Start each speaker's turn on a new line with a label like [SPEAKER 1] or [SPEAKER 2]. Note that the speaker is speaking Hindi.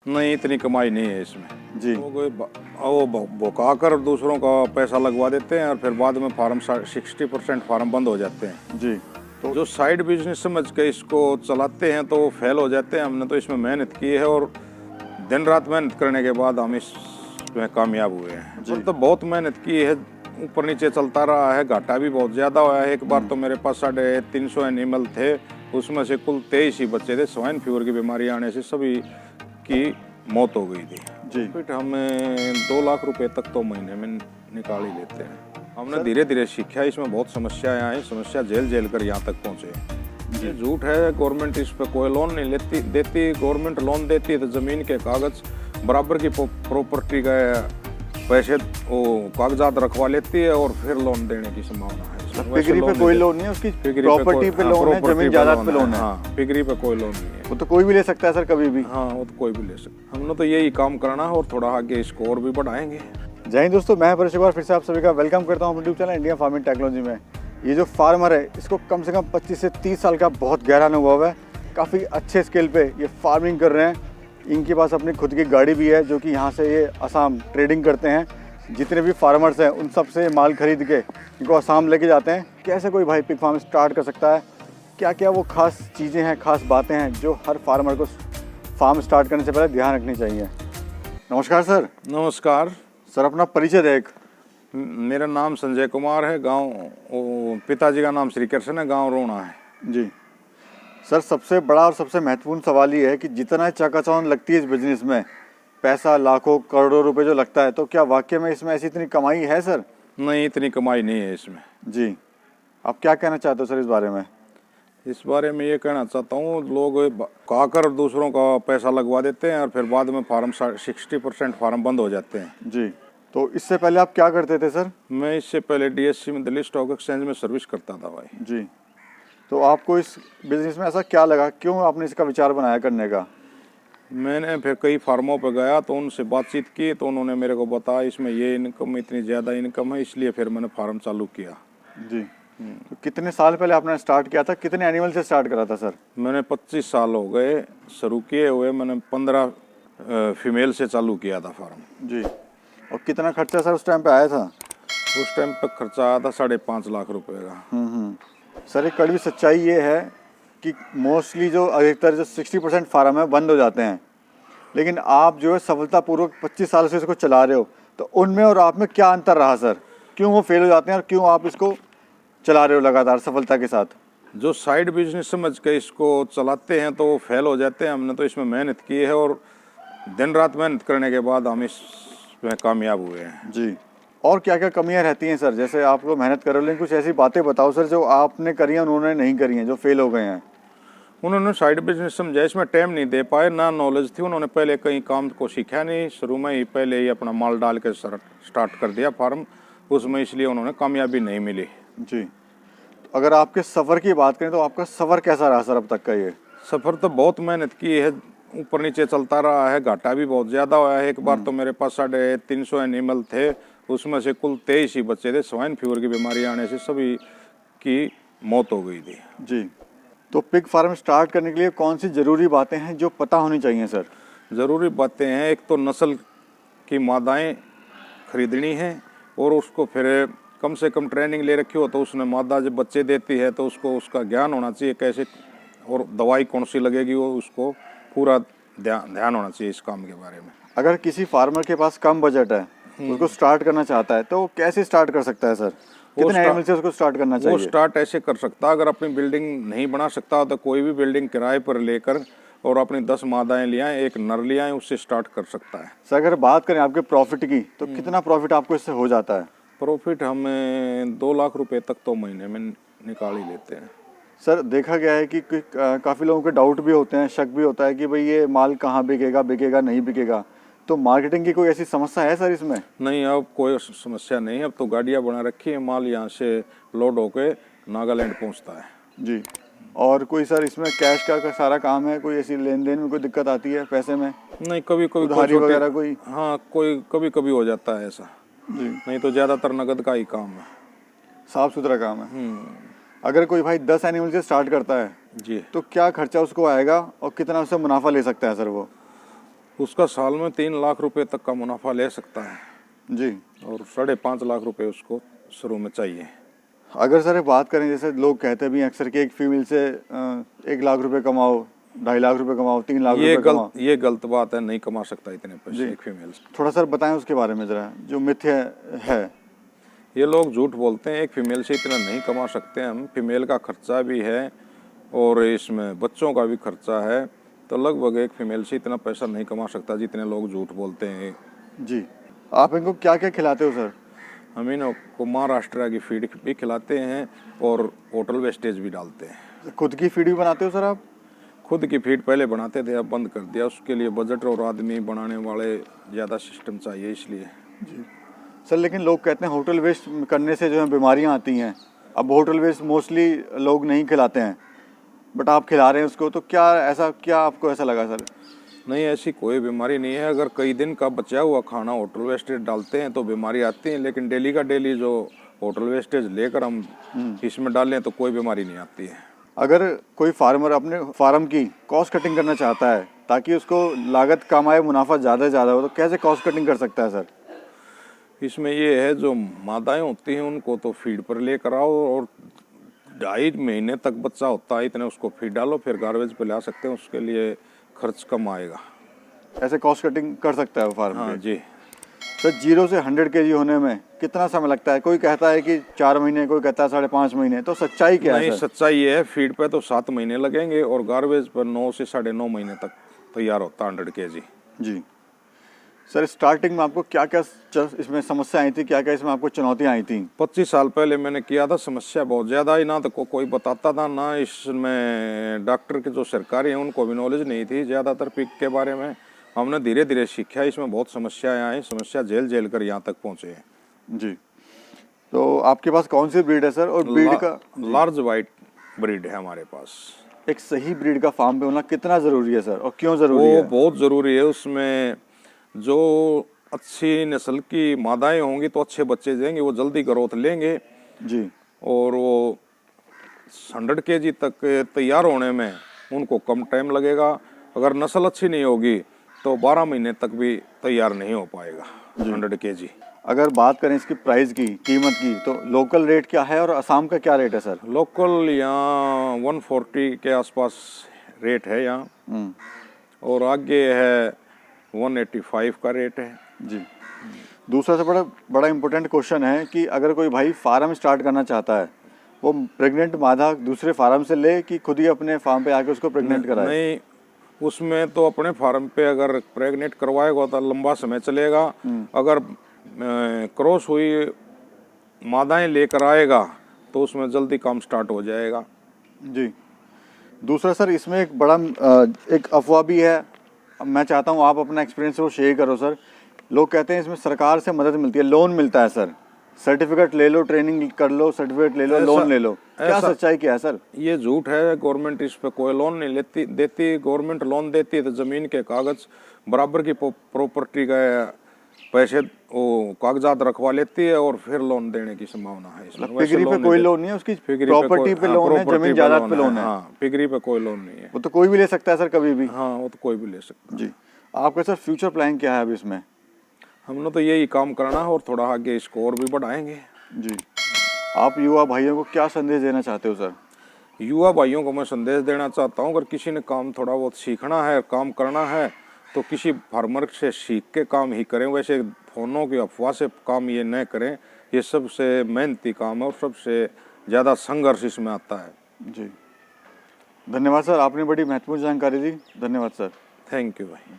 [SPEAKER 1] नहीं, इतनी कमाई नहीं है इसमें
[SPEAKER 2] जी।
[SPEAKER 1] वो भुका कर दूसरों का पैसा लगवा देते हैं और फिर बाद में फार्म 60% फार्म बंद हो जाते हैं
[SPEAKER 2] जी।
[SPEAKER 1] तो जो साइड बिजनेस समझ के इसको चलाते हैं तो वो फेल हो जाते हैं। हमने तो इसमें मेहनत की है और दिन रात मेहनत करने के बाद हम इसमें कामयाब हुए हैं।
[SPEAKER 2] जी।
[SPEAKER 1] तो बहुत मेहनत की है, ऊपर नीचे चलता रहा है, घाटा भी बहुत ज़्यादा हुआ है। एक बार तो मेरे पास 350 एनिमल थे, उसमें से कुल 23 ही बच्चे थे। स्वाइन फीवर की बीमारी आने से सभी की मौत हो गई थी।
[SPEAKER 2] जी।
[SPEAKER 1] फिर हमें 2 लाख रुपए तक तो महीने में निकाल ही लेते हैं। हमने धीरे धीरे सीखा, इसमें बहुत समस्याएं आई, समस्या झेल कर यहाँ तक पहुँचे। ये झूठ है, गवर्नमेंट इस पर कोई लोन नहीं देती। गवर्नमेंट लोन देती है तो ज़मीन के कागज बराबर की प्रॉपर्टी का पैसे वो कागजात रखवा लेती है और फिर लोन देने की संभावना है।
[SPEAKER 2] पिगरी पे कोई लोन नहीं है, उसकी प्रॉपर्टी पे लोन है, जमीन जायदाद पे लोन है।
[SPEAKER 1] हाँ, पिगरी पे कोई लोन नहीं है।
[SPEAKER 2] वो तो कोई भी ले सकता है सर, कभी भी।
[SPEAKER 1] हाँ, वो तो कोई भी ले सकता है। हमने तो यही काम करना है और थोड़ा आगे इसको और भी बढ़ाएंगे।
[SPEAKER 2] जय हिंद दोस्तों, मैं परेश कुमार फिर से आप सभी का वेलकम करता हूँ YouTube channel India farming technology में। ये जो फार्मर है, इसको कम से कम 25 से 30 साल का बहुत गहरा अनुभव है। काफ़ी अच्छे स्केल पे ये फार्मिंग कर रहे हैं। इनके पास अपनी खुद की गाड़ी भी है, जो कि यहाँ से ये असम ट्रेडिंग करते हैं। जितने भी फार्मर्स हैं उन सब से माल खरीद के इनको असम लेके जाते हैं। कैसे कोई भाई पिग फार्म स्टार्ट कर सकता है, क्या क्या वो खास चीज़ें हैं, खास बातें हैं जो हर फार्मर को फार्म स्टार्ट करने से पहले ध्यान रखनी चाहिए। नमस्कार सर।
[SPEAKER 1] नमस्कार
[SPEAKER 2] सर, अपना परिचय दें।
[SPEAKER 1] मेरा नाम संजय कुमार है, गांव पिताजी का नाम श्री कृष्ण है, गांव रोना है।
[SPEAKER 2] जी सर, सबसे बड़ा और सबसे महत्वपूर्ण सवाल ये है कि जितना चकाचौंध लगती है इस बिज़नेस में, पैसा लाखों करोड़ों रुपए जो लगता है, तो क्या वाकई में इसमें ऐसी इतनी कमाई है सर?
[SPEAKER 1] नहीं, इतनी कमाई नहीं है इसमें।
[SPEAKER 2] जी, आप क्या कहना चाहते हो सर इस बारे में?
[SPEAKER 1] इस बारे में ये कहना चाहता हूँ, लोग खाकर दूसरों का पैसा लगवा देते हैं और फिर बाद में फार्म 60% फार्म बंद हो जाते हैं।
[SPEAKER 2] जी, तो इससे पहले आप क्या करते थे सर?
[SPEAKER 1] मैं इससे पहले DSC में, दिल्ली स्टॉक एक्सचेंज में सर्विस करता था भाई।
[SPEAKER 2] जी, तो आपको इस बिज़नेस में ऐसा क्या लगा, क्यों आपने इसका विचार बनाया करने का?
[SPEAKER 1] मैंने फिर कई फार्मों पर गया तो उनसे बातचीत की तो उन्होंने मेरे को बताया इसमें ये इनकम, इतनी ज़्यादा इनकम है, इसलिए फिर मैंने फार्म चालू किया।
[SPEAKER 2] जी, तो कितने साल पहले आपने स्टार्ट किया था, कितने एनिमल से स्टार्ट करा था सर?
[SPEAKER 1] मैंने 25 साल हो गए शुरू किए हुए। मैंने 15 फीमेल से चालू किया था फार्म।
[SPEAKER 2] जी, और कितना खर्चा सर उस टाइम पे आया था?
[SPEAKER 1] उस टाइम पे खर्चा आया था 5.5 लाख रुपए का।
[SPEAKER 2] सर, एक कड़वी सच्चाई ये है कि मोस्टली जो अधिकतर जो 60% फार्म है बंद हो जाते हैं, लेकिन आप जो है सफलतापूर्वक 25 साल से इसको चला रहे हो, तो उनमें और आप में क्या अंतर रहा सर? क्यों वो फेल हो जाते हैं और क्यों आप इसको चला रहे हो लगातार सफलता के साथ?
[SPEAKER 1] जो साइड बिजनेस समझ के इसको चलाते हैं तो वो फेल हो जाते हैं। हमने तो इसमें मेहनत की है और दिन रात मेहनत करने के बाद हम इसमें कामयाब हुए हैं।
[SPEAKER 2] जी, और क्या क्या कमियां रहती हैं सर? जैसे आप लोग मेहनत कर रहे हो, लेकिन कुछ ऐसी बातें बताओ सर जो आपने करी हैं उन्होंने नहीं करी हैं, जो फेल हो गए हैं।
[SPEAKER 1] उन्होंने साइड बिजनेस समझा, इसमें टाइम नहीं दे पाए, ना नॉलेज थी। उन्होंने पहले कहीं काम को सीखा नहीं, शुरू में ही पहले ही अपना माल डाल के स्टार्ट कर दिया फार्म उसमें, इसलिए उन्होंने कामयाबी नहीं मिली।
[SPEAKER 2] जी, तो अगर आपके सफ़र की बात करें तो आपका सफ़र कैसा रहा सर अब तक का? ये
[SPEAKER 1] सफ़र तो बहुत मेहनत की है, ऊपर नीचे चलता रहा है, घाटा भी बहुत ज़्यादा हुआ है। एक बार तो मेरे पास 350 एनिमल थे, उसमें से कुल 23 ही बच्चे थे। स्वाइन फीवर की बीमारी आने से सभी की मौत हो गई थी।
[SPEAKER 2] जी, तो पिग फार्म स्टार्ट करने के लिए कौन सी ज़रूरी बातें हैं जो पता होनी चाहिए सर?
[SPEAKER 1] ज़रूरी बातें हैं, एक तो नस्ल की मादाएँ खरीदनी है और उसको फिर कम से कम ट्रेनिंग ले रखी हो तो उसने मादा जब बच्चे देती है तो उसको उसका ज्ञान होना चाहिए कैसे और दवाई कौन सी लगेगी, वो उसको पूरा ध्यान होना चाहिए इस काम के बारे में।
[SPEAKER 2] अगर किसी फार्मर के पास कम बजट है, उसको स्टार्ट करना चाहता है, तो वो कैसे स्टार्ट कर सकता है सर? कितने एनिमल से उसको स्टार्ट करना चाहिए?
[SPEAKER 1] वो स्टार्ट ऐसे कर सकता है, अगर अपनी बिल्डिंग नहीं बना सकता तो कोई भी बिल्डिंग किराए पर लेकर और अपनी 10 मादाएं ले आए, एक नर ले आए, उससे स्टार्ट कर सकता है।
[SPEAKER 2] सर, अगर बात करें आपके प्रॉफिट की, तो कितना प्रॉफिट आपको इससे हो जाता है?
[SPEAKER 1] प्रॉफिट हमें 2 लाख रुपए तक तो महीने में निकाल ही लेते हैं।
[SPEAKER 2] सर, देखा गया है कि काफ़ी लोगों के डाउट भी होते हैं, शक भी होता है कि भाई ये माल कहाँ बिकेगा, बिकेगा नहीं बिकेगा, तो मार्केटिंग की कोई ऐसी समस्या है सर इसमें?
[SPEAKER 1] नहीं, अब कोई समस्या नहीं है। अब तो गाड़ियाँ बना रखी है, माल यहाँ से लोड होके नागालैंड पहुँचता है।
[SPEAKER 2] जी, और कोई सर इसमें कैश का सारा काम है, कोई ऐसी लेन देन में कोई दिक्कत आती है पैसे में?
[SPEAKER 1] नहीं, कभी कभी
[SPEAKER 2] उधारी वगैरह कोई?
[SPEAKER 1] हाँ, कोई कभी कभी हो जाता है ऐसा।
[SPEAKER 2] जी,
[SPEAKER 1] नहीं तो ज़्यादातर नगद का ही काम है,
[SPEAKER 2] साफ सुथरा काम है। अगर कोई भाई 10 एनिमल से स्टार्ट करता है
[SPEAKER 1] जी,
[SPEAKER 2] तो क्या खर्चा उसको आएगा और कितना उससे मुनाफा ले सकता है सर वो?
[SPEAKER 1] उसका साल में 3 लाख रुपए तक का मुनाफा ले सकता है
[SPEAKER 2] जी।
[SPEAKER 1] और 5.5 लाख रुपए उसको शुरू में चाहिए।
[SPEAKER 2] अगर सर बात करें, जैसे लोग कहते भी हैं अक्सर कि एक फीमेल से 1 लाख रुपए कमाओ, 2.5 लाख रुपए कमाओ, 3 लाख रुपए कमाओ।
[SPEAKER 1] ये गलत बात है, नहीं कमा सकता इतने पैसे एक फीमेल से।
[SPEAKER 2] थोड़ा सर बताएं उसके बारे में ज़रा, जो मिथ्या है।
[SPEAKER 1] ये लोग झूठ बोलते हैं, एक फीमेल से इतना नहीं कमा सकते हम। फीमेल का खर्चा भी है और इसमें बच्चों का भी खर्चा है, तो लगभग एक फीमेल से इतना पैसा नहीं कमा सकता जितने लोग झूठ बोलते हैं।
[SPEAKER 2] जी। आप इनको क्या क्या खिलाते हो सर?
[SPEAKER 1] हम इनको महाराष्ट्र की फीड भी खिलाते हैं और होटल वेस्टेज भी डालते हैं।
[SPEAKER 2] खुद की फीड भी बनाते हो सर आप?
[SPEAKER 1] खुद की फीड पहले बनाते थे, अब बंद कर दिया। उसके लिए बजट और आदमी बनाने वाले ज़्यादा सिस्टम चाहिए, इसलिए।
[SPEAKER 2] जी सर, लेकिन लोग कहते हैं होटल वेस्ट करने से जो है बीमारियां आती हैं। अब होटल वेस्ट मोस्टली लोग नहीं खिलाते हैं, बट आप खिला रहे हैं उसको, तो क्या आपको ऐसा लगा सर?
[SPEAKER 1] नहीं, ऐसी कोई बीमारी नहीं है। अगर कई दिन का बचा हुआ खाना होटल वेस्टेज डालते हैं तो बीमारी आती है, लेकिन डेली का डेली जो होटल वेस्टेज लेकर हम इसमें डालें तो कोई बीमारी नहीं आती है।
[SPEAKER 2] अगर कोई फार्मर अपने फार्म की कॉस्ट कटिंग करना चाहता है ताकि उसको लागत कम आए, मुनाफा ज़्यादा से ज़्यादा हो, तो कैसे कॉस्ट कटिंग कर सकता है सर?
[SPEAKER 1] इसमें ये है, जो मादाएं होती हैं उनको तो फीड पर लेकर आओ और 2.5 महीने तक बच्चा होता है, इतने उसको फीड डालो, फिर गार्बेज पे ला सकते हैं। उसके लिए खर्च कम आएगा।
[SPEAKER 2] ऐसे कॉस्ट कटिंग कर सकता है वो फार्म?
[SPEAKER 1] हाँ जी।
[SPEAKER 2] सर 0 से 100 kg होने में कितना समय लगता है? कोई कहता है कि 4 महीने, कोई कहता है 5.5 महीने, तो सच्चाई क्या है
[SPEAKER 1] नहीं,
[SPEAKER 2] सर?
[SPEAKER 1] सच्चाई ये है, फीड पे तो 7 महीने लगेंगे और गार्बेज पर 9 से 9.5 महीने तक तैयार होता है 100 kg।
[SPEAKER 2] जी सर, स्टार्टिंग में आपको क्या क्या इसमें समस्या आई थी, क्या क्या इसमें आपको चुनौतियाँ आई थी?
[SPEAKER 1] 25 साल पहले मैंने किया था। समस्या बहुत ज़्यादा ही, ना तो कोई बताता था, ना इसमें डॉक्टर के जो सरकारी हैं उनको भी नॉलेज नहीं थी ज़्यादातर पिग के बारे में। हमने धीरे धीरे सीखा, इसमें बहुत समस्याएं आई, समस्या झेल कर यहाँ तक पहुँचे हैं।
[SPEAKER 2] जी। तो आपके पास कौन सी ब्रीड है सर? और ब्रीड का
[SPEAKER 1] लार्ज वाइट ब्रीड है हमारे पास।
[SPEAKER 2] एक सही ब्रीड का फार्म पे होना कितना ज़रूरी है सर, और क्यों ज़रूरी है?
[SPEAKER 1] वो बहुत ज़रूरी है। उसमें जो अच्छी नस्ल की मादाएं होंगी तो अच्छे बच्चे देंगे, वो जल्दी ग्रोथ लेंगे
[SPEAKER 2] जी।
[SPEAKER 1] और वो 100 kg तक तैयार होने में उनको कम टाइम लगेगा। अगर नस्ल अच्छी नहीं होगी तो 12 महीने तक भी तैयार नहीं हो पाएगा 100 kg।
[SPEAKER 2] अगर बात करें इसकी प्राइस की, कीमत की, तो लोकल रेट क्या है और असम का क्या रेट है सर?
[SPEAKER 1] लोकल यहाँ 140 के आसपास रेट है यहाँ, और आगे है 185 का रेट है।
[SPEAKER 2] जी। दूसरा से बड़ा इम्पोर्टेंट क्वेश्चन है कि अगर कोई भाई फार्म स्टार्ट करना चाहता है, वो प्रेग्नेंट मादा दूसरे फार्म से ले कि खुद ही अपने फार्म पे आके उसको प्रेग्नेंट कराए?
[SPEAKER 1] नहीं, उसमें तो अपने फार्म पे अगर प्रेग्नेंट करवाएगा तो लंबा समय चलेगा। अगर क्रॉस हुई मादाएं लेकर आएगा तो उसमें जल्दी काम स्टार्ट हो जाएगा।
[SPEAKER 2] जी। दूसरा सर, इसमें एक बड़ा एक अफवाह भी है, मैं चाहता हूँ आप अपना एक्सपीरियंस वो शेयर करो सर। लोग कहते हैं इसमें सरकार से मदद मिलती है, लोन मिलता है सर, सर्टिफिकेट ले लो, ट्रेनिंग कर लो, सर्टिफिकेट ले लो, लोन ले लो। क्या सच्चाई क्या है सर? ये
[SPEAKER 1] झूठ है। गवर्नमेंट इस पे कोई लोन नहीं देती। गवर्नमेंट लोन देती है तो जमीन के कागज बराबर की प्रॉपर्टी का पैसे वो कागजात रखवा लेती है और फिर लोन देने की संभावना है।
[SPEAKER 2] पिगरी पे कोई लोन नहीं है, उसकी प्रॉपर्टी पे लोन है, जमीन जायदाद पे लोन है।
[SPEAKER 1] हाँ, पिगरी पे कोई लोन नहीं है।
[SPEAKER 2] वो तो कोई भी ले सकता है सर, कभी भी।
[SPEAKER 1] हाँ, वो तो कोई भी ले सकता है।
[SPEAKER 2] जी। आपका सर फ्यूचर प्लान क्या है अब इसमें?
[SPEAKER 1] हमने तो यही काम करना है और थोड़ा आगे इसको और भी बढ़ाएंगे।
[SPEAKER 2] जी। आप युवा भाइयों को क्या संदेश देना चाहते हो सर?
[SPEAKER 1] युवा भाइयों को मैं संदेश देना चाहता हूँ, अगर किसी ने काम थोड़ा बहुत सीखना है, काम करना है, तो किसी फार्मर से सीख के काम ही करें। वैसे फोनों की अफवाह से काम ये न करें। ये सबसे मेहनती काम है और सबसे ज़्यादा संघर्ष इसमें आता है।
[SPEAKER 2] जी। धन्यवाद सर, आपने बड़ी महत्वपूर्ण जानकारी दी। धन्यवाद सर।
[SPEAKER 1] थैंक यू भाई।